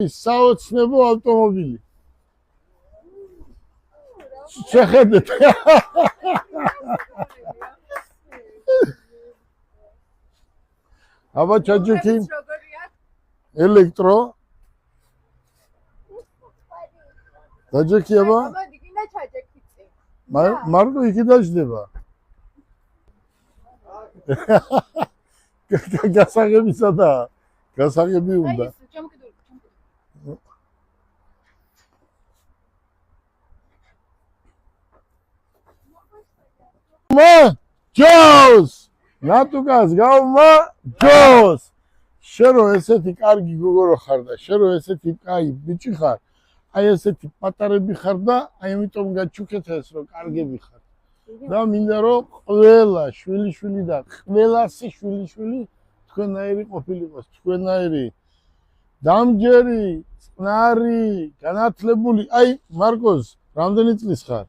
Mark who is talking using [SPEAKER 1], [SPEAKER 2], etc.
[SPEAKER 1] საოცნებო ავტომობილი. შეხედეთ. აბა ჩაჯიქი ელექტრო. დაჯიქი აბა. მარტო იქი დაждდება. გასაღებისა და გასაღები უნდა. ჯოს! ნატუკას გავმა ჯოს! შენ რო ესეთი კარგი გოგო რო ხარ და შენ რო ესეთი კაი ბიჭი ხარ, აი ესეთი პატარები ხარ და აი ამიტომ გაჩუქეთ ეს რო კარგები ხარ. და მინდა რომ ყველა შვილი და ყველასი შვილი თქვენაირი ყოფილიყოს, თქვენაირი დამჯერი, წყნარი, განათლებული. აი მარკოზ, რამდენი წლის ხარ?